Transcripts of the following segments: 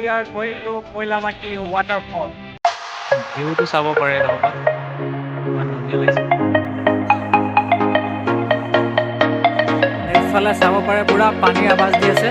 we are going to Koilamati waterfall. ভিউটো চাব পাৰে নহবা ইমান ধুনীয়া লাগিছে এইফালে চাব পাৰে পুৰা পানীৰ আৱাজ দি আছে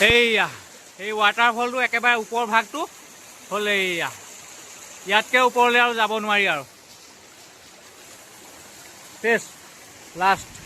এইয়া এই ৱাটাৰফলটো একেবাৰে ওপৰ ভাগটো হ'ল এইয়া ইয়াতকৈ ওপৰলৈ আৰু যাব নোৱাৰি আৰু লাষ্ট